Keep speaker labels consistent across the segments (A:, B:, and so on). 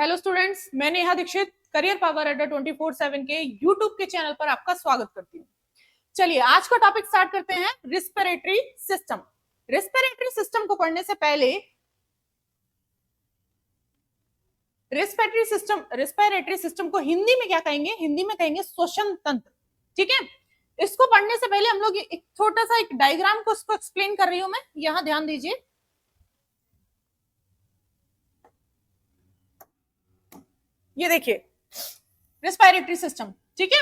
A: Hello students, मैं Neha Dixit career power अड्डा 24/7 के यूट्यूब के चैनल पर आपका स्वागत करती हूँ। चलिए आज का टॉपिक स्टार्ट करते हैं। Respiratory system. रिस्पिरेटरी सिस्टम को पढ़ने से पहले रिस्पिरेटरी सिस्टम को हिंदी में क्या कहेंगे? हिंदी में कहेंगे श्वसन तंत्र। ठीक है, इसको पढ़ने से पहले हम लोग एक छोटा सा एक डायग्राम को उसको एक्सप्लेन कर रही हूं मैं। यहां ध्यान दीजिए। ये देखिए रेस्पिरेटरी सिस्टम। ठीक है,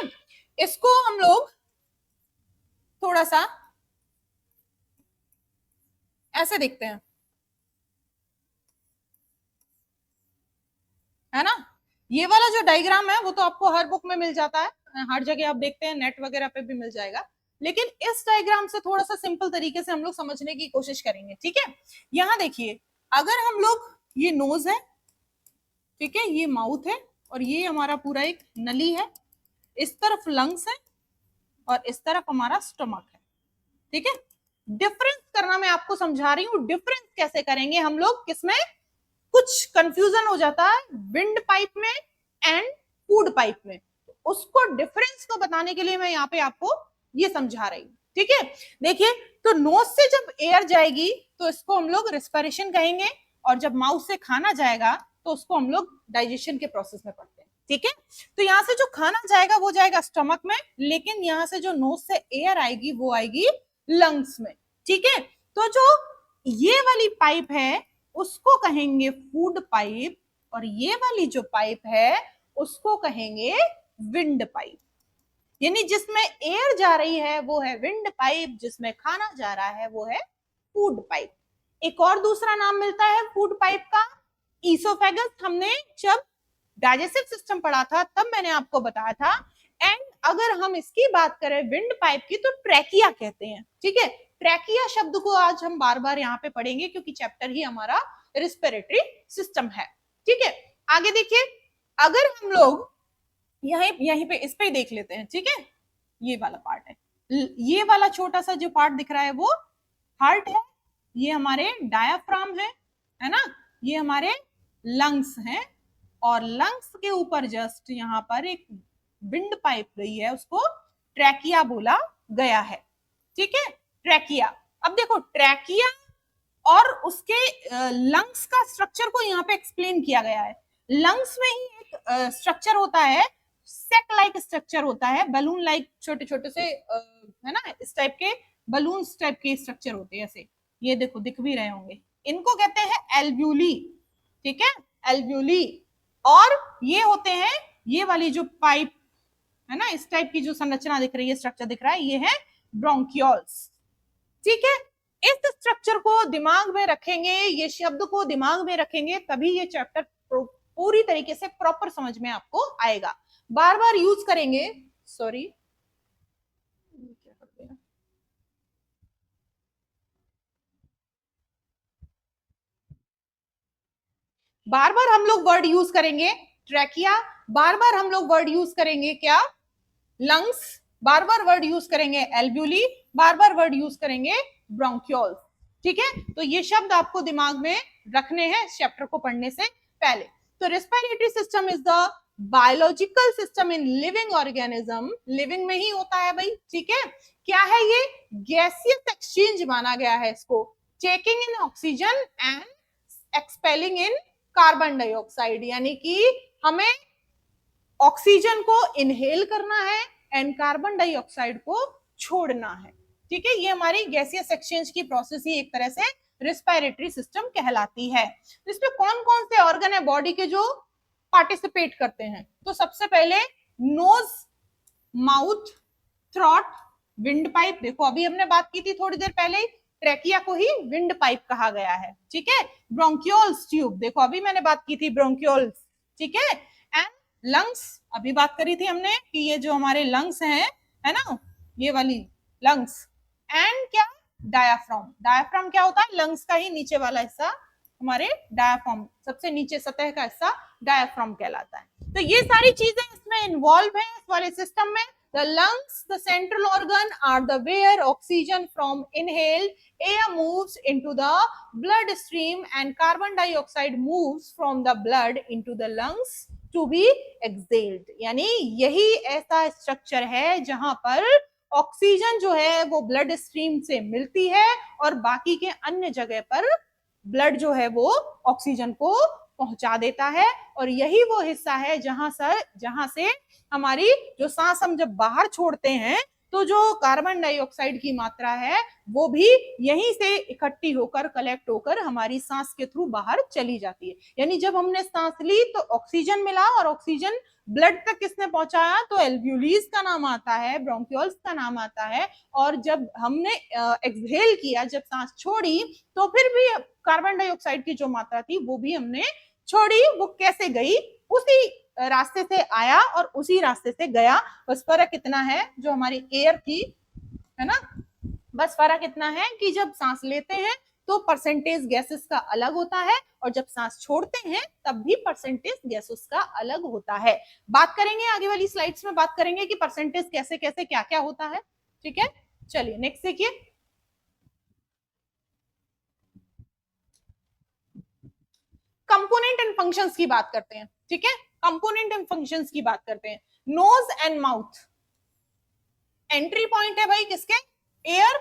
A: इसको हम लोग थोड़ा सा ऐसे देखते हैं, है ना। ये वाला जो डायग्राम है वो तो आपको हर बुक में मिल जाता है, हर जगह आप देखते हैं, नेट वगैरह पे भी मिल जाएगा। लेकिन इस डायग्राम से थोड़ा सा सिंपल तरीके से हम लोग समझने की कोशिश करेंगे। ठीक है, यहां देखिए, अगर हम लोग, ये नोज है, ठीक है, ये माउथ है, और ये हमारा पूरा एक नली है, इस तरफ लंग्स है और इस तरफ हमारा स्टमक है। ठीक है, डिफरेंस करना मैं आपको समझा रही हूं। डिफरेंस कैसे करेंगे हम लोग? किसमें कुछ कंफ्यूजन हो जाता है, विंड पाइप में एंड फूड पाइप में। उसको डिफरेंस को बताने के लिए मैं यहाँ पे आपको ये समझा रही हूँ। ठीक है, देखिए, तो नोज से जब एयर जाएगी तो इसको हम लोग रेस्पिरेशन कहेंगे, और जब माउथ से खाना जाएगा तो उसको हम लोग डाइजेशन के प्रोसेस में पढ़ते हैं। ठीक है, तो यहाँ से जो खाना जाएगा वो जाएगा स्टमक में, लेकिन यहाँ से जो नोज से एयर आएगी वो आएगी लंग्स में। ठीक है, तो जो ये वाली पाइप है उसको कहेंगे फूड पाइप, और ये वाली जो पाइप है उसको कहेंगे विंड पाइप। यानी जिसमें एयर जा रही है वो है विंड पाइप, जिसमें खाना जा रहा है वो है फूड पाइप। एक और दूसरा नाम मिलता है फूड पाइप का, ईसोफेगस। हमने जब डाइजेस्टिव सिस्टम पढ़ा था तब मैंने आपको बताया था। एंड अगर हम इसकी बात करें विंड पाइप की तो ट्रैकिया कहते हैं। ठीक है, ट्रैकिया शब्द को आज हम बार बार यहाँ पे पढ़ेंगे क्योंकि चैप्टर ही हमारा रिस्पिरेटरी सिस्टम है। ठीक है, आगे देखिए, अगर हम लोग यहीं पे इस पे देख लेते हैं। ठीक है, ये वाला पार्ट है, ये वाला छोटा सा जो पार्ट दिख रहा है वो हार्ट है, ये हमारे डायाफ्राम है ना, ये हमारे लंग्स हैं, और लंग्स के ऊपर जस्ट यहाँ पर एक विंड पाइप गई है, उसको ट्रैकिया बोला गया है। ठीक है, ट्रैकिया। अब देखो, ट्रैकिया और उसके लंग्स का स्ट्रक्चर को यहाँ पे एक्सप्लेन किया गया है। लंग्स में ही एक स्ट्रक्चर होता है, सेक लाइक स्ट्रक्चर होता है, बलून लाइक, छोटे छोटे से है ना, इस टाइप के बलून टाइप के स्ट्रक्चर होते हैं ऐसे। ये देखो, दिख भी रहे होंगे, इनको कहते हैं एल्व्यूली। ठीक है, एल्व्यूली। और ये होते हैं, ये वाली जो पाइप है ना, इस टाइप की जो संरचना दिख रही है, स्ट्रक्चर दिख रहा है, ये है ब्रोंकियोल्स। ठीक है, इस स्ट्रक्चर को दिमाग में रखेंगे, ये शब्द को दिमाग में रखेंगे, तभी ये चैप्टर पूरी तरीके से प्रॉपर समझ में आपको आएगा। बार बार यूज करेंगे, सॉरी, बार बार हम लोग वर्ड यूज करेंगे ट्रैकिया, बार बार हम लोग वर्ड यूज करेंगे क्या, लंग्स, बार बार वर्ड यूज करेंगे एल्व्यूली, बार बार वर्ड यूज करेंगे ब्रोंकियोल्स। ठीक है, तो ये शब्द आपको दिमाग में रखने हैं चैप्टर को पढ़ने से पहले। तो respiratory system is the biological system in living organism. Living में ही होता है भाई। ठीक है, क्या है ये? गैसियस एक्सचेंज माना गया है इसको, taking in oxygen and expelling in carbon dioxide, यानी कि हमें ऑक्सीजन को इनहेल करना है एंड कार्बन डाइऑक्साइड को छोड़ना है। ठीक है, ये हमारी गैसियस एक्सचेंज की प्रोसेस ही एक तरह से रेस्पिरेटरी सिस्टम कहलाती है। इसमें कौन कौन से ऑर्गन है बॉडी के जो पार्टिसिपेट करते हैं? तो सबसे पहले nose, mouth, throat, windpipe. देखो, अभी हमने बात की थी थोड़ी देर पहले, ट्रैकिया को ही विंड पाइप कहा गया है। ठीक है, ब्रोंकियोल्स ट्यूब, देखो अभी मैंने बात की थी ब्रोंकियोल्स। ठीक है, एंड लंग्स, अभी बात करी थी हमने कि ये जो हमारे लंग्स हैं, है ना, ये वाली लंग्स, एंड क्या, डायाफ्राम। डायाफ्राम क्या होता है? लंग्स का ही नीचे वाला हिस्सा, हमारे डायाफ्राम, सबसे नीचे सतह का हिस्सा डायाफ्राम कहलाता है। तो ये सारी चीजें इसमें इन्वॉल्व है इस वाले सिस्टम में। The lungs, the central organ, are the where oxygen from inhaled air moves tubes into the blood stream and carbon dioxide moves from the blood into the lungs to be exhaled। यानी यही ऐसा structure है जहां पर oxygen जो है वो blood stream से मिलती है और बाकी के अन्य जगह पर ब्लड जो है वो ऑक्सीजन को पहुंचा देता है। और यही वो हिस्सा है जहां से हमारी जो सांस हम जब बाहर छोड़ते हैं तो जो कार्बन डाइऑक्साइड की मात्रा है वो भी यहीं से इकट्ठी होकर कलेक्ट होकर हमारी सांस के थ्रू बाहर चली जाती है। यानी जब हमने सांस ली तो ऑक्सीजन मिला और ऑक्सीजन ब्लड तक किसने पहुंचाया तो एल्व्यूलीज का नाम आता है, ब्रोंक्यूल्स का नाम आता है। और जब हमने एक्सहेल किया, जब सांस छोड़ी तो फिर भी कार्बन डाइऑक्साइड की जो मात्रा थी वो भी हमने छोड़ी। वो कैसे गई? उसी रास्ते से आया और उसी रास्ते से गया। बस फर्क इतना है, जो हमारी एयर थी, है ना, बस फर्क इतना है कि जब सांस लेते हैं तो परसेंटेज गैसेस का अलग होता है और जब सांस छोड़ते हैं तब भी परसेंटेज गैसेस का अलग होता है। बात करेंगे आगे वाली स्लाइड्स में, बात करेंगे कि परसेंटेज कैसे कैसे क्या क्या होता है। ठीक है, चलिए नेक्स्ट देखिए। कंपोनेंट एंड फंक्शंस की बात करते हैं। ठीक है, कंपोनेंट एंड फंक्शंस की बात करते हैं। Nose and mouth entry point है भाई किसके? एयर।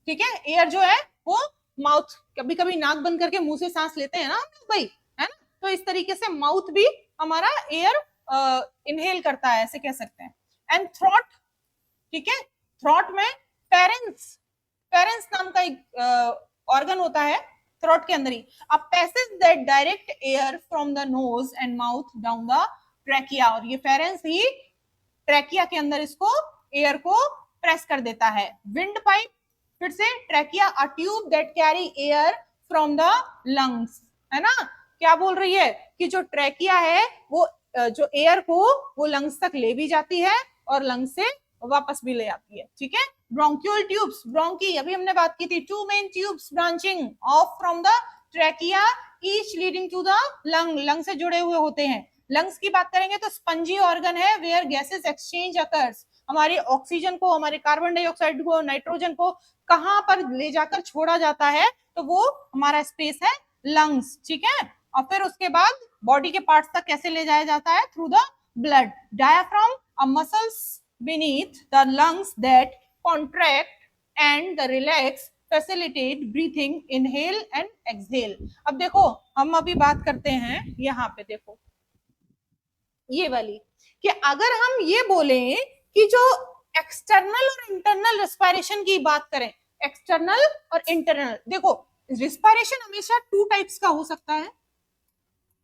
A: ठीक है, एयर जो है वो माउथ, कभी कभी नाक बंद करके मुंह से सांस लेते हैं ना भाई, है ना, तो इस तरीके से माउथ भी हमारा एयर इनहेल करता है, ऐसे कह सकते हैं। एंड थ्रोट, ठीक है, थ्रोट में फेरेंस नाम का एक ऑर्गन होता है थ्रोट के अंदर ही। A passage that direct air from the nose and mouth down the trachea, और ये फेरेंस ही ट्रैकिया के अंदर इसको एयर को प्रेस कर देता है। विंड पाइप, फिर से trachea, a tube that carry air from the lungs, है ना। क्या बोल रही है कि जो ट्रैकिया है वो जो एयर को वो लंग्स तक ले भी जाती है और लंग्स से वापस भी ले आती है। ठीक है, ब्रोंक्यूल ट्यूब्स, ब्रोंकी अभी हमने बात की थी, two main tubes branching off from the trachea each leading to the lung से जुड़े हुए होते हैं। लंग्स की बात करेंगे तो स्पंजी ऑर्गन है वेयर गैसेस एक्सचेंज अकर्स। हमारे ऑक्सीजन को, हमारे कार्बन डाइऑक्साइड को, नाइट्रोजन को कहां पर ले जाकर छोड़ा जाता है तो वो हमारा स्पेस है लंग्स। ठीक है, और फिर उसके बाद बॉडी के पार्ट्स तक कैसे ले जाया जाता है? Through the blood. Diaphragm, a muscles beneath the lungs that contract and the relax facilitate breathing, inhale and exhale। अब देखो हम अभी बात करते हैं यहाँ पे, देखो ये वाली, कि अगर हम ये बोले कि जो एक्सटर्नल और इंटरनल रेस्पिरेशन की बात करें, एक्सटर्नल और इंटरनल, देखो रेस्पिरेशन हमेशा टू टाइप्स का हो सकता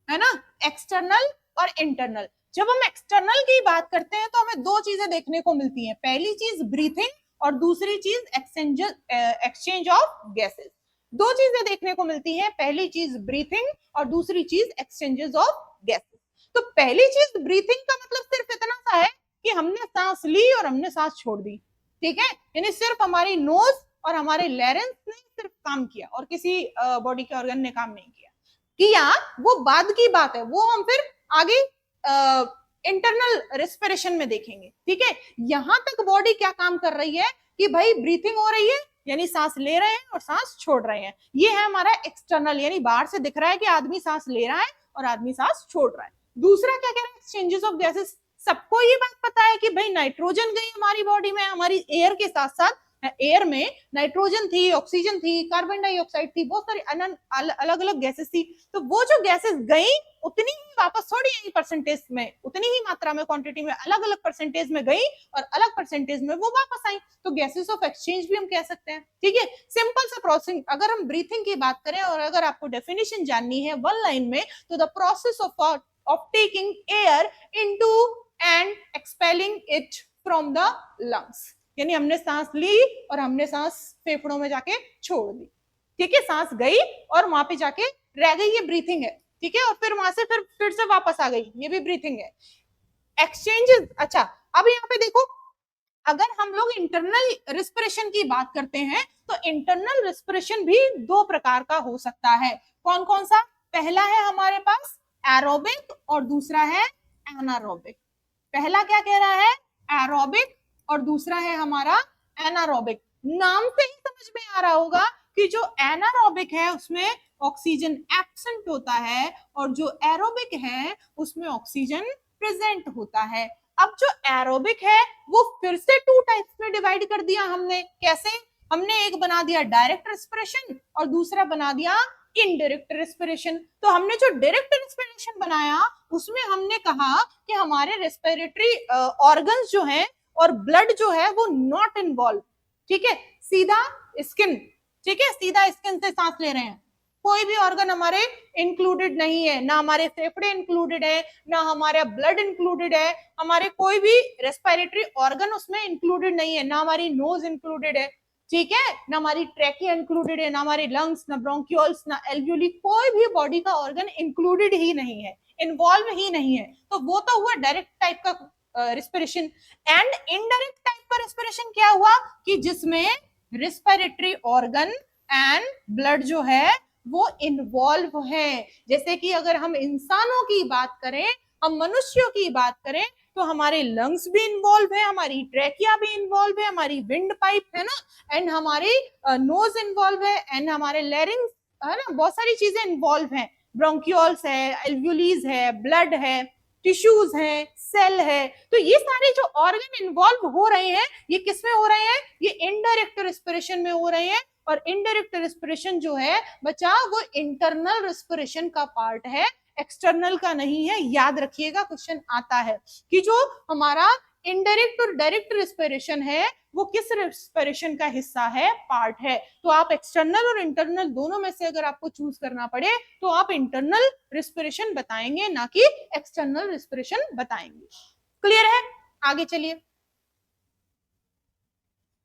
A: है ना, एक्सटर्नल और इंटरनल। जब हम एक्सटर्नल की बात करते हैं तो हमें दो चीजें देखने को मिलती हैं, पहली चीज ब्रीथिंग और दूसरी चीज एक्सचेंज ऑफ गैसेस। दो चीजें देखने को मिलती हैं, पहली चीज ब्रीथिंग और दूसरी चीज एक्सचेंजेस ऑफ गैसेस। तो पहली चीज ब्रीथिंग का मतलब सिर्फ इतना सा है कि हमने सांस ली और हमने सांस छोड़ दी। ठीक है, यानी सिर्फ हमारी नोज और हमारे लैरेंस ने सिर्फ काम किया और किसी बॉडी के ऑर्गन ने काम नहीं किया, वो बाद की बात है, वो हम फिर आगे इंटरनल रेस्पिरेशन में देखेंगे। ठीक है, यहां तक बॉडी क्या काम कर रही है कि भाई ब्रीथिंग हो रही है, यानी सांस ले रहे हैं और सांस छोड़ रहे हैं, ये है हमारा एक्सटर्नल, यानी बाहर से दिख रहा है कि आदमी सांस ले रहा है और आदमी सांस छोड़ रहा है। दूसरा क्या कह रहा है? Exchanges of gases. सबको ये बात पता है कि भाई नाइट्रोजन गई हमारी बॉडी में, हमारी एयर के साथ साथ एयर में नाइट्रोजन थी, ऑक्सीजन थी, कार्बन डाइऑक्साइड थी, बहुत सारी अलग अलग गैसेस थी। तो वो जो गैसेस गई उतनी ही वापस थोड़ी आई परसेंटेज में, उतनी ही मात्रा में, क्वांटिटी में, अलग अलग परसेंटेज में गई और अलग परसेंटेज में वो वापस आई। तो गैसेस ऑफ एक्सचेंज भी हम कह सकते हैं। ठीक है, सिंपल सा प्रोसेस। अगर हम ब्रीथिंग की बात करें और अगर आपको डेफिनेशन जाननी है वन लाइन में, तो the process of taking air into and expelling it from the lungs, यानी हमने सांस ली और हमने सांस फेफड़ों में जाके छोड़ दी। ठीक है, सांस गई और वहां पे जाके रह गई, ये ब्रीथिंग है। ठीक है, और फिर वहां से फिर से वापस आ गई, ये भी ब्रीथिंग है। एक्सचेंजेस, अच्छा अब यहाँ पे देखो, अगर हम लोग इंटरनल रेस्पिरेशन की बात करते हैं तो इंटरनल रेस्पिरेशन भी दो प्रकार का हो सकता है। कौन कौन सा? पहला है हमारे पास एरोबिक और दूसरा है एनारोबिक। पहला क्या कह रहा है? एरोबिक, और दूसरा है हमारा एनारोबिक। नाम से ही समझ में आ रहा होगा कि जो एनारोबिक है उसमें ऑक्सीजन एब्सेंट होता है और जो एरोबिक है उसमें ऑक्सीजन प्रेजेंट होता है। अब जो एरोबिक है वो फिर से 2 टाइप्स में डिवाइड कर दिया हमने। कैसे? हमने एक बना दिया डायरेक्ट रेस्पिरेशन और दूसरा बना दिया इनडायरेक्ट रेस्पिरेशन। तो हमने जो डायरेक्ट रेस्पिरेशन बनाया उसमें हमने कहा कि हमारे रेस्पिरेटरी ऑर्गन्स जो हैं और ब्लड जो है वो नॉट इन्वॉल्व। ठीक है, सीधा स्किन, ठीक है, सीधा स्किन से सांस ले रहे हैं, कोई भी ऑर्गन हमारे इंक्लूडेड नहीं है, ना हमारे फेफड़े इंक्लूडेड है, ना हमारा ब्लड इंक्लूडेड है, हमारे कोई भी रेस्पिरेटरी ऑर्गन उसमें इंक्लूडेड नहीं है, ना हमारी नोज इंक्लूडेड है, ठीक है, ना हमारी ट्रैकिया इंक्लूडेड है, ना हमारी लंग्स, ना ब्रोंक्यूल्स, ना एल्वियोली, कोई भी बॉडी का ऑर्गन इंक्लूडेड ही नहीं है, इन्वॉल्व ही नहीं है। तो वो तो हुआ डायरेक्ट टाइप का रेस्पिरेशन। एंड इनडायरेक्ट टाइप का रेस्पिरेशन क्या हुआ कि जिसमें रेस्पिरेटरी ऑर्गन एंड ब्लड जो है वो इन्वॉल्व है। जैसे कि अगर हम इंसानों की बात करें, हम मनुष्यों की बात करें, तो हमारे लंग्स भी इन्वॉल्व है, हमारी ट्रैकिया भी इन्वॉल्व है, हमारी विंड पाइप है ना, एंड हमारी नोज इन्वॉल्व है, एंड हमारे लैरिंग्स है ना, बहुत सारी चीजें इन्वॉल्व है, ब्रोंक्यूल्स है, एल्वियोलीज है, ब्लड है, टिश्यूज है, सेल है। तो ये सारे जो ऑर्गन इन्वॉल्व हो रहे हैं ये किस में हो रहे हैं? ये इनडायरेक्ट रेस्पिरेशन में हो रहे हैं। और इनडायरेक्ट रेस्पिरेशन जो है बच्चा वो इंटरनल रेस्पिरेशन का पार्ट है, एक्सटर्नल का नहीं है। याद रखिएगा, क्वेश्चन आता है कि जो हमारा इनडायरेक्ट और डायरेक्ट रेस्पिरेशन है वो किस रेस्पिरेशन का हिस्सा है, पार्ट है। तो आप एक्सटर्नल और इंटरनल दोनों में से अगर आपको चूज करना पड़े तो आप इंटरनल रेस्पिरेशन बताएंगे, ना कि एक्सटर्नल रेस्पिरेशन बताएंगे। क्लियर है? आगे चलिए,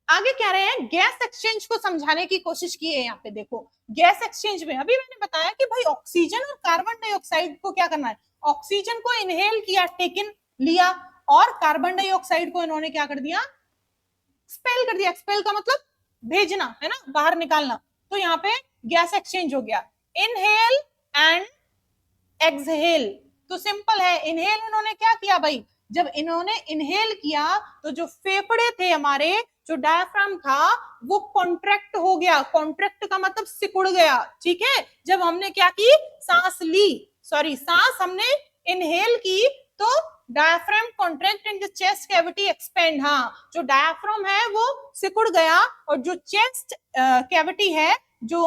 A: आगे कह रहे हैं गैस एक्सचेंज को समझाने की कोशिश की है। यहाँ पे देखो, गैस एक्सचेंज में अभी मैंने बताया कि भाई ऑक्सीजन और कार्बन डाइऑक्साइड को क्या करना है, ऑक्सीजन को इनहेल किया, टेकन लिया, और कार्बन डाइऑक्साइड को इन्होंने क्या कर दिया, एक्सपेल कर दिया। एक्सपेल का मतलब भेजना है ना, बाहर निकालना। तो यहाँ पे गैस एक्सचेंज हो गया, इनहेल एंड एक्सहेल। तो सिंपल है, इनहेल इन्होंने क्या किया भाई, जब इन्होंने इनहेल किया तो जो फेफड़े थे हमारे, जो डायफ्राम था वो कॉन्ट्रैक्ट हो गया। कॉन्ट्रैक्ट का मतलब सिकुड़ गया, ठीक है। जब हमने क्या की, सांस ली, सॉरी सांस हमने इनहेल की तो diaphragm contract and the chest cavity expand. हाँ, जो डायफ्राम है वो सिकुड़ गया और जो चेस्ट कैविटी है, जो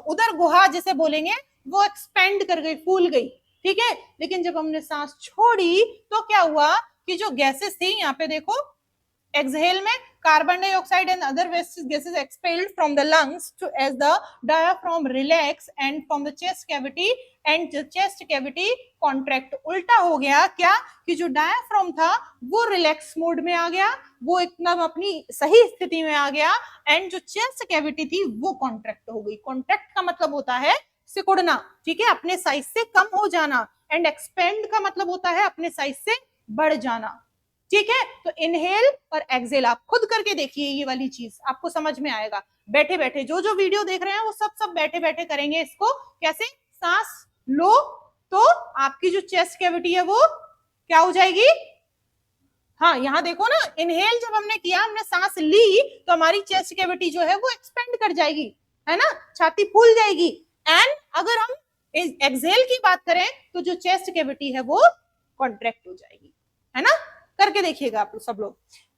A: उदर गुहा जिसे बोलेंगे, वो एक्सपेंड कर गई, फूल गई, ठीक है। लेकिन जब हमने सांस छोड़ी तो क्या हुआ कि जो गैसेस थी, यहाँ पे देखो, एक्सहेल में carbon dioxide and other waste gases expelled from the lungs to as the diaphragm relax and from the chest cavity and chest cavity contract. उल्टा हो गया क्या कि जो डायफ्राम था वो रिलैक्स मोड में आ गया, वो एकदम अपनी सही स्थिति में आ गया, एंड जो चेस्ट कैविटी थी वो कॉन्ट्रैक्ट हो गई। कॉन्ट्रैक्ट का मतलब होता है सिकुड़ना, ठीक है, अपने साइज से कम हो जाना, एंड एक्सपेंड का मतलब होता है अपने साइज से बढ़ जाना, ठीक है। तो इनहेल और एक्सहेल आप खुद करके देखिए, ये वाली चीज आपको समझ में आएगा बैठे बैठे। जो जो वीडियो देख रहे हैं वो सब बैठे बैठे करेंगे इसको। कैसे? सांस लो तो आपकी जो चेस्ट कैविटी है वो क्या हो जाएगी, हाँ यहाँ देखो ना, इनहेल जब हमने किया, हमने सांस ली तो हमारी चेस्ट कैविटी जो है वो एक्सपेंड कर जाएगी, है ना, छाती फूल जाएगी। एंड अगर हम एक्सहेल की बात करें तो जो चेस्ट कैविटी है वो कॉन्ट्रैक्ट हो जाएगी, है ना। करके देखिएगा आप सब लोग।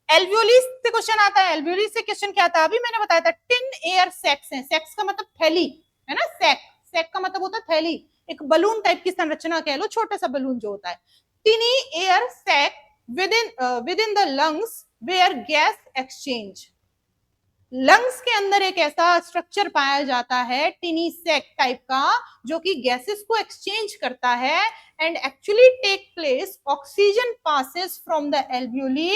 A: एल्वियोली से क्वेश्चन आता है। एल्वियोली से क्वेश्चन क्या आता है, अभी मैंने बताया था, टिन एयर सैक्स है। सैक्स का मतलब थैली, है ना, सैक, सैक का मतलब होता है थैली, एक बलून टाइप की संरचना कह लो, छोटा सा बलून जो होता है। Tiny air sac within the lungs where gas exchange। Lungs के अंदर एक ऐसा स्ट्रक्चर पाया जाता है टिनी सैक टाइप का, जो कि गैसेस को एक्सचेंज करता है, and actually take place, oxygen passes from the alveoli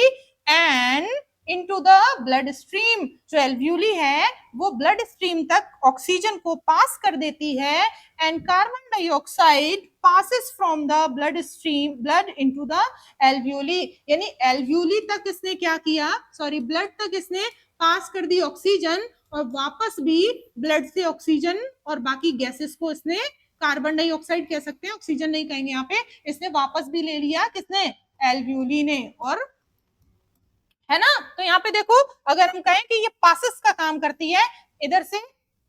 A: and into the bloodstream. जो एल्वियोली है वो ब्लड स्ट्रीम तक ऑक्सीजन को पास कर देती है, and carbon dioxide passes from the blood stream blood into the alveoli। यानी एल्वियोली तक इसने क्या किया, सॉरी ब्लड तक इसने पास कर दी ऑक्सीजन, और वापस भी ब्लड से ऑक्सीजन और बाकी गैसेस को इसने, कार्बन डाइऑक्साइड कह सकते हैं, ऑक्सीजन नहीं कहेंगे यहाँ पे, इसने वापस भी ले लिया, किसने, एल्वियोली ने, और है ना। तो यहाँ पे देखो, अगर हम कहें कि ये पासेस का काम करती है, इधर से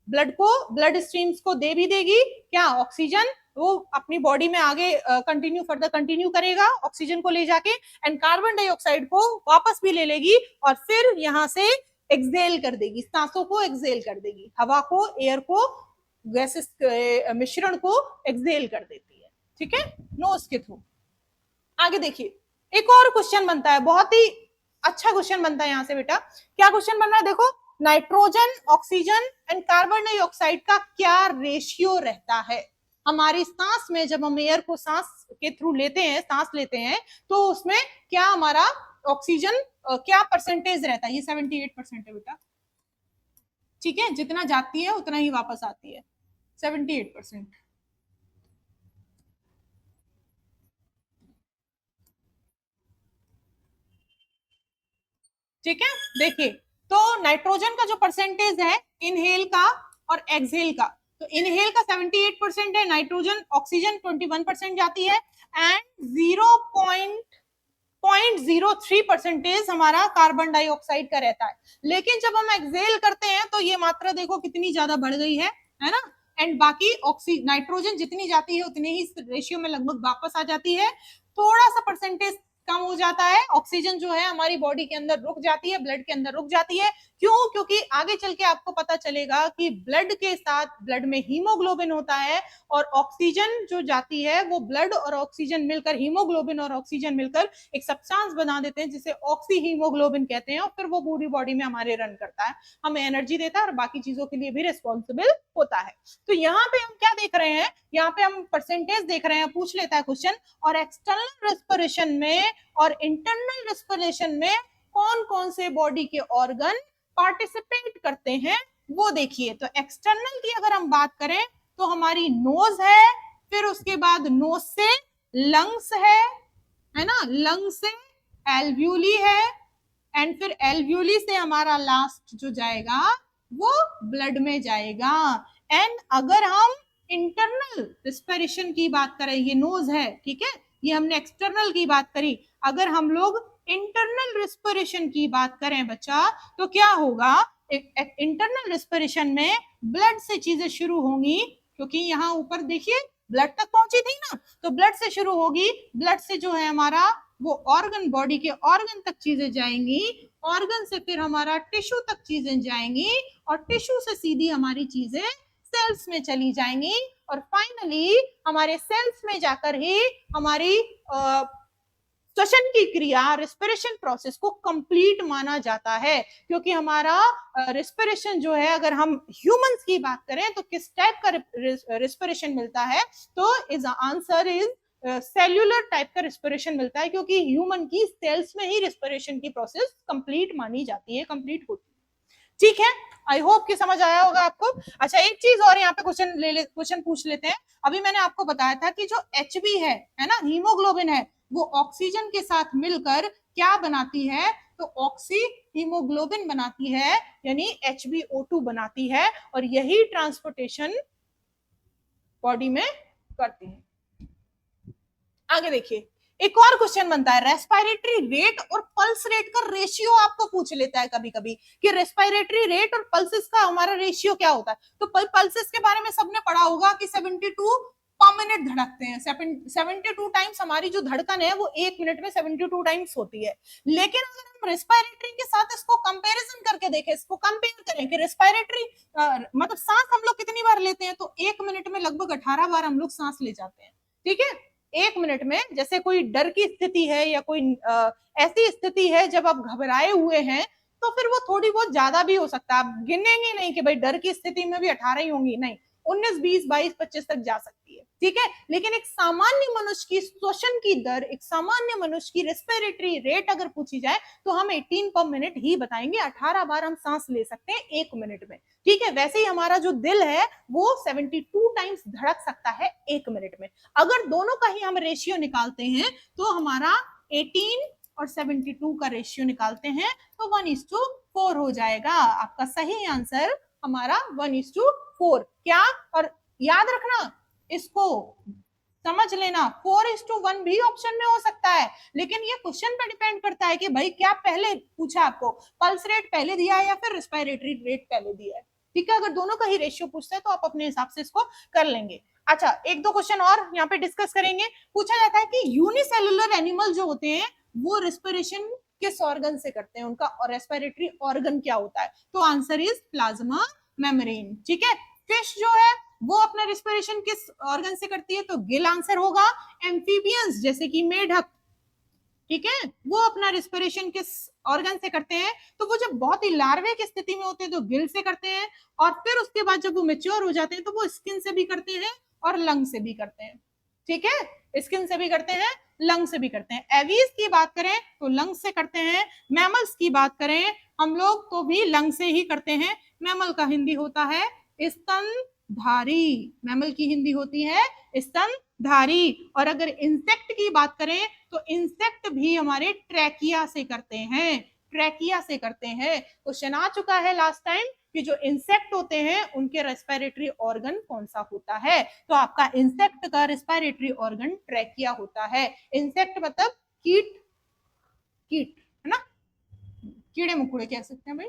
A: ब्लड को, ब्लड स्ट्रीम्स को दे भी देगी क्या, ऑक्सीजन, वो अपनी बॉडी में आगे कंटिन्यू फर्दर कंटिन्यू करेगा ऑक्सीजन को ले जाके, एंड कार्बन डाइऑक्साइड को वापस भी ले लेगी और फिर यहाँ से एक्सहेल कर देगी, सांसों को एक्सहेल कर देगी, हवा को, एयर को, गैसेस मिश्रण को एक्सहेल कर देती है, ठीक है, नोज के थ्रू। आगे देखिए एक और क्वेश्चन बनता है, बहुत ही अच्छा क्वेश्चन बनता है यहाँ से बेटा। क्या क्वेश्चन बन रहा है देखो, nitrogen, oxygen and carbon dioxide का क्या रेशियो रहता है हमारी सांस में, जब हम एयर को सांस के थ्रू लेते हैं, सांस लेते हैं, तो उसमें क्या हमारा ऑक्सीजन क्या परसेंटेज रहता है, ये 78% है बेटा, ठीक है, जितना जाती है उतना ही वापस आती है, 78%। ठीक है, देखिए तो नाइट्रोजन का जो परसेंटेज है इनहेल का और एक्सहेल का, तो इनहेल का 78% है, नाइट्रोजन, ऑक्सीजन 21% जाती है, एंड 0.03% हमारा कार्बन डाइऑक्साइड का रहता है। लेकिन जब हम एक्सहेल करते हैं तो ये मात्रा देखो कितनी ज्यादा बढ़ गई है ना, एंड बाकी नाइट्रोजन जितनी जाती है उतनी ही रेशियो में लगभग वापस आ जाती है, थोड़ा सा परसेंटेज कम हो जाता है, ऑक्सीजन जो है हमारी बॉडी के अंदर रुक जाती है, ब्लड के अंदर रुक जाती है, क्यों, क्योंकि आगे चल के आपको पता चलेगा कि ब्लड के साथ, ब्लड में हीमोग्लोबिन होता है और ऑक्सीजन जो जाती है वो ब्लड और ऑक्सीजन मिलकर, हीमोग्लोबिन और ऑक्सीजन मिलकर एक सब्सटेंस बना देते हैं जिसे ऑक्सी हीमोग्लोबिन कहते हैं, और फिर वो पूरी बॉडी में हमारे रन करता है, हमें एनर्जी देता है और बाकी चीजों के लिए भी रिस्पॉन्सिबल होता है। तो यहाँ पे हम क्या देख रहे हैं, यहाँ पे हम परसेंटेज देख रहे हैं, पूछ लेता है क्वेश्चन, और एक्सटर्नल रेस्पिरेशन में और इंटरनल रेस्पिरेशन में कौन कौन से बॉडी के ऑर्गन पार्टिसिपेट करते हैं वो देखिए। तो एक्सटर्नल की अगर हम बात करें तो हमारी नोज है, फिर उसके बाद नोज से लंग्स है ना, लंग से एल्व्यूली है, एंड फिर एल्व्यूली से हमारा लास्ट जो जाएगा वो ब्लड में जाएगा। एंड अगर हम इंटरनल रेस्पिरेशन की बात करें, ये नोज है, ठीक है, ये हमने एक्सटर्नल की बात करी, अगर हम लोग इंटरनल रेस्पिरेशन की बात करें बच्चा तो क्या होगा, इंटरनल रेस्पिरेशन में ब्लड से चीजें शुरू होंगी, क्योंकि यहाँ ऊपर देखिए ब्लड तक पहुंची थी ना, तो ब्लड से शुरू होगी, ब्लड से जो है हमारा वो ऑर्गन, बॉडी के ऑर्गन तक चीजें जाएंगी, ऑर्गन से फिर हमारा टिश्यू तक चीजें जाएंगी, और टिश्यू से सीधी हमारी चीजें सेल्स में चली जाएंगी, और फाइनली हमारे सेल्स में जाकर ही हमारी श्वसन की क्रिया, रेस्पिरेशन प्रोसेस को कंप्लीट माना जाता है, क्योंकि हमारा रेस्पिरेशन जो है, अगर हम ह्यूमंस की बात करें तो किस टाइप का रेस्पिरेशन मिलता है, तो is answer is cellular type का रेस्पिरेशन मिलता है, क्योंकि ह्यूमन की सेल्स में ही रेस्पिरेशन की प्रोसेस कंप्लीट मानी जाती है, कंप्लीट होती है। ठीक है, आई होप कि समझ आया होगा आपको। अच्छा एक चीज और यहाँ पे क्वेश्चन पूछ लेते हैं। अभी मैंने आपको बताया था कि जो HB है ना, हीमोग्लोबिन है, वो ऑक्सीजन के साथ मिलकर क्या बनाती है, तो ऑक्सी हीमोग्लोबिन बनाती है, यानी HbO2 बनाती है, और यही ट्रांसपोर्टेशन बॉडी में करती है। आगे देखिए एक और क्वेश्चन बनता है, रेस्पिरेटरी रेट और पल्स रेट का रेशियो आपको पूछ लेता है कभी कभी कि रेस्पिरेटरी रेट और पल्सेस का हमारा रेशियो क्या होता है। तो पल्सेस के बारे में सबने पढ़ा होगा कि 72 पर मिनट धड़कते हैं, 72 टाइम्स हमारी जो धड़कन है वो एक मिनट में 72 टाइम्स होती है। लेकिन अगर हम रेस्पिरेटरी के साथ इसको कंपैरिजन करके देखें, इसको कंपेयर करें कि रेस्पिरेटरी मतलब सांस हम लोग कितनी बार लेते हैं, तो एक मिनट में लगभग 18 बार हम लोग सांस ले जाते हैं। ठीक है, एक मिनट में, जैसे कोई डर की स्थिति है या कोई ऐसी स्थिति है जब आप घबराए हुए हैं, तो फिर वो थोड़ी बहुत ज्यादा भी हो सकता है, आप गिनेंगे नहीं कि भाई डर की स्थिति में भी 18 ही होंगी, नहीं, 19, 20, 22, 25 तक जा सकती है। ठीक है, लेकिन एक सामान्य मनुष्य की श्वसन की दर, एक सामान्य मनुष्य की रेस्पिरेटरी रेट अगर पूछी जाए तो हम 18 पर मिनट ही बताएंगे, 18 बार हम सांस ले सकते हैं एक मिनट में। ठीक है, वैसे ही हमारा जो दिल है वो 72 टाइम्स धड़क सकता है एक मिनट में। अगर दोनों का ही हम रेशियो निकालते हैं तो हमारा 18 और 72 का रेशियो निकालते हैं तो 1:4 हो जाएगा। आपका सही आंसर हमारा 1:4। क्या, और याद रखना, इसको समझ लेना, 4:1 भी ऑप्शन में हो सकता है, लेकिन ये क्वेश्चन पे डिपेंड करता है कि भाई क्या पहले पूछा आपको, पल्स रेट पहले दिया है या फिर रेस्पिरेटरी रेट पहले दिया है। ठीक है, अगर दोनों का ही रेशियो पूछता है तो आप अपने हिसाब से इसको कर लेंगे। अच्छा, एक दो क्वेश्चन और यहाँ पे डिस्कस करेंगे। पूछा जाता है कि यूनिसेलुलर एनिमल जो होते हैं वो रेस्पिरेशन किस ऑर्गन से करते हैं, उनका रेस्पिरेटरी ऑर्गन क्या होता है? तो आंसर इज प्लाज्मा मेम्ब्रेन। ठीक है, फिश जो है वो अपना रेस्पिरेशन किस ऑर्गन से करती है? तो गिल आंसर होगा। एम्फीबियंस जैसे कि मेढक, ठीक है, वो अपना रेस्पिरेशन किस ऑर्गन से करते हैं? तो वो जब बहुत ही लार्वे की स्थिति में होते हैं तो गिल से करते हैं, और फिर उसके बाद जब वो मेच्योर हो जाते हैं तो वो स्किन से भी करते हैं और लंग से भी करते हैं। ठीक है, स्किन से भी करते हैं, लंग से भी करते हैं। एवीज की बात करें तो लंग से करते हैं, मैमल्स की बात करें हम लोग तो भी लंग से ही करते हैं। मैमल का हिंदी होता है स्तनधारी, मैमल की हिंदी होती है स्तनधारी। और अगर इंसेक्ट की बात करें तो इंसेक्ट भी हमारे ट्रैकिया से करते हैं, ट्रैकिया से करते हैं। क्वेश्चन आ चुका है लास्ट टाइम कि जो इंसेक्ट होते हैं उनके रेस्पिरेटरी ऑर्गन कौन सा होता है? तो आपका इंसेक्ट का रेस्पिरेटरी ऑर्गन ट्रैकिया होता है। इंसेक्ट मतलब कीट, कीट है ना, कीड़े मकोड़े कह सकते हैं भाई।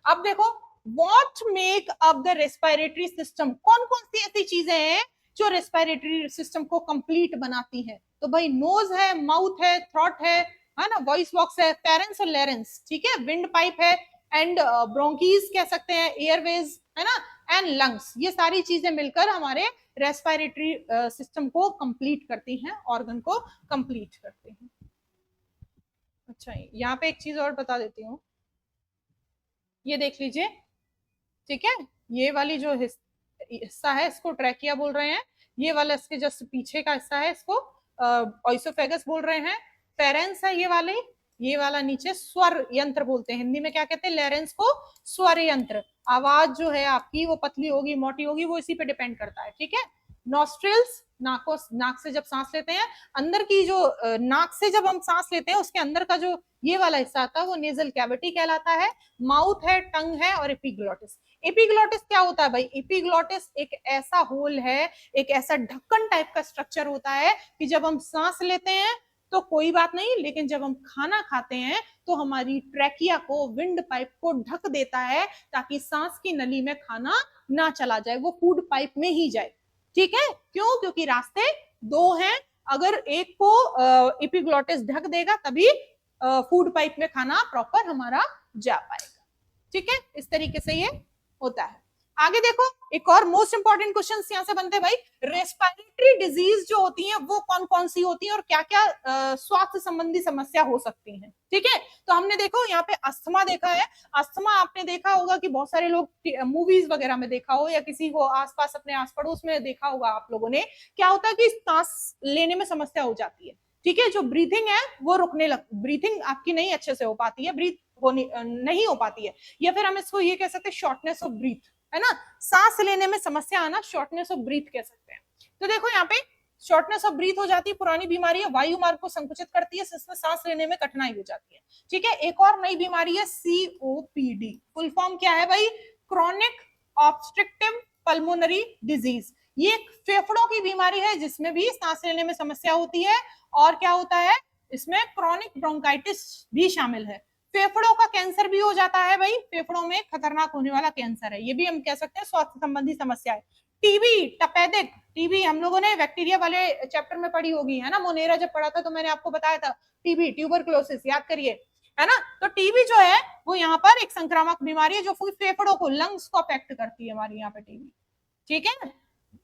A: अब देखो, what make up the respiratory system, कौन कौन सी ऐसी चीजें हैं जो रेस्पिरेटरी सिस्टम को कंप्लीट बनाती हैं? तो भाई नोज है, माउथ है, थ्रोट है ना, वॉइस बॉक्स है, फेरेंस और लेरेंस, ठीक है, विंड पाइप है, एंड ब्रोंकीज कह सकते हैं, एयरवेज है ना, एंड लंग्स। ये सारी चीजें मिलकर हमारे रेस्पिरेटरी सिस्टम को कंप्लीट करती हैं, ऑर्गन को कंप्लीट करती हैं। अच्छा, यहाँ पे एक चीज और बता देती हूँ, ये देख लीजिए, ठीक है, ये वाली जो हिस्सा है इसको ट्रैकिया बोल रहे हैं, ये वाला इसके जस्ट पीछे का हिस्सा है इसको ऑइसोफेगस बोल रहे हैं, फेरेंस है ये वाला नीचे स्वर यंत्र बोलते हैं, हिंदी में क्या कहते हैं? लेरेंस को स्वर यंत्र। आवाज जो है आपकी वो पतली होगी मोटी होगी वो इसी पे डिपेंड करता है, ठीक है। नॉस्ट्रिल्स, नाक से जब सांस लेते हैं, अंदर की जो नाक से जब हम सांस लेते हैं उसके अंदर का जो ये वाला हिस्सा आता है वो नेजल कैविटी कहलाता है। माउथ है, टंग है और एपिग्लोटिस। एपिग्लोटिस क्या होता है भाई? एपिग्लोटिस एक ऐसा होल है, एक ऐसा ढक्कन टाइप का स्ट्रक्चर होता है कि जब हम सांस लेते हैं तो कोई बात नहीं, लेकिन जब हम खाना खाते हैं तो हमारी ट्रैकिया को, विंड पाइप को ढक देता है ताकि सांस की नली में खाना ना चला जाए, वो फूड पाइप में ही जाए। ठीक है, क्यों? क्योंकि रास्ते दो हैं, अगर एक को एपिग्लोटिस ढक देगा तभी फूड पाइप में खाना प्रॉपर हमारा जा पाएगा। ठीक है, इस तरीके से ये होता है। आगे देखो, एक और मोस्ट इंपॉर्टेंट क्वेश्चन यहां से बनते हैं भाई, रेस्पिरेटरी डिजीज जो होती हैं वो कौन कौन सी होती हैं और क्या क्या स्वास्थ्य संबंधी समस्या हो सकती हैं। ठीक है, तो हमने देखो यहाँ पे अस्थमा देखा है। अस्थमा आपने देखा होगा कि बहुत सारे लोग मूवीज वगैरह में देखा हो या किसी को आसपास अपने आस पड़ोस में देखा होगा आप लोगों ने, क्या होता है कि सांस लेने में समस्या हो जाती है। ठीक है, जो ब्रीथिंग है वो रुकने लग, ब्रीथिंग आपकी नहीं अच्छे से हो पाती है, ब्रीथ नहीं हो पाती है, या फिर हम इसको ये कह सकते हैं शॉर्टनेस ऑफ ब्रीथ, है ना, सांस लेने में समस्या आना शॉर्टनेस ऑफ ब्रीथ कह सकते हैं। तो देखो यहाँ पे शॉर्टनेस ऑफ ब्रीथ हो जाती है, पुरानी बीमारी है, वायु मार्ग को संकुचित करती है, जिसमें सांस लेने में कठिनाई हो जाती है। ठीक है, एक और नई बीमारी है COPD, फुल फॉर्म क्या है भाई? Chronic obstructive pulmonary disease. ये एक फेफड़ों की बीमारी है जिसमें भी सांस लेने में समस्या होती है, और क्या होता है इसमें? क्रॉनिक ब्रोंकाइटिस भी शामिल है। फेफड़ों का कैंसर भी हो जाता है भाई, फेफड़ों में खतरनाक होने वाला कैंसर है, ये भी हम कह सकते हैं स्वास्थ्य संबंधी समस्या है। टीबी, टपेदिक टीबी हम लोगों ने बैक्टीरिया वाले चैप्टर में पढ़ी होगी, है ना, मोनेरा जब पढ़ा था तो मैंने आपको बताया था, टीबी, ट्यूबरकुलोसिस, याद करिए, है ना। तो टीबी जो है वो यहाँ पर एक संक्रामक बीमारी है जो फेफड़ों को, लंग्स को अफेक्ट करती है हमारी यहाँ पे टीबी। ठीक है,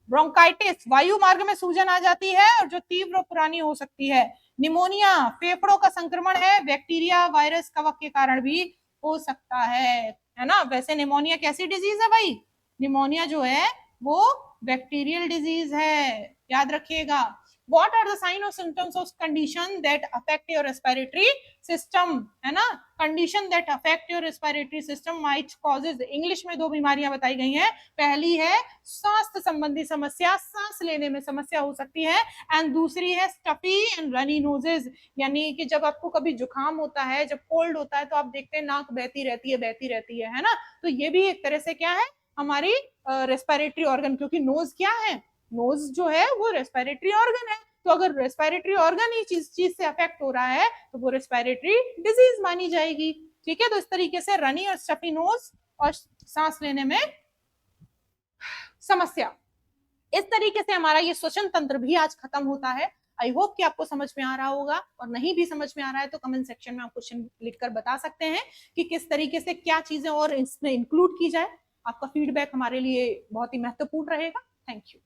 A: ब्रोंकाइटिस, वायु मार्ग में सूजन आ जाती है और जो तीव्र पुरानी हो सकती है। निमोनिया, फेफड़ों का संक्रमण है, बैक्टीरिया, वायरस, कवक के कारण भी हो सकता है ना। वैसे निमोनिया कैसी डिजीज है भाई? निमोनिया जो है वो बैक्टीरियल डिजीज है, याद रखिएगा। What are the signs or symptoms of condition that affect your respiratory system, है ना, condition that affect your respiratory system might causes, English में दो बीमारियां बताई गई हैं। पहली है स्वास्थ्य संबंधी समस्या, सांस लेने में समस्या हो सकती है, एंड दूसरी है स्टफी एंड रनी नोजेस, यानी कि जब आपको कभी जुकाम होता है, जब कोल्ड होता है तो आप देखते हैं नाक बहती रहती है ना, तो ये भी एक तरह से क्या है? हमारी रेस्पिरेटरी ऑर्गन, क्योंकि नोज क्या है? नोज जो है वो रेस्पिरेटरी ऑर्गन है, तो अगर रेस्पिरेटरी ऑर्गन ही चीज से अफेक्ट हो रहा है तो वो रेस्पिरेटरी डिजीज मानी जाएगी। ठीक है, तो इस तरीके से रनी और स्टफी नोज और सांस लेने में समस्या। इस तरीके से हमारा ये श्वसन तंत्र भी आज खत्म होता है। आई होप कि आपको समझ में आ रहा होगा, और नहीं भी समझ में आ रहा है तो कमेंट सेक्शन में आप क्वेश्चन लिखकर बता सकते हैं कि किस तरीके से क्या चीजें और इसमें इंक्लूड की जाए। आपका फीडबैक हमारे लिए बहुत ही महत्वपूर्ण रहेगा। Thank you.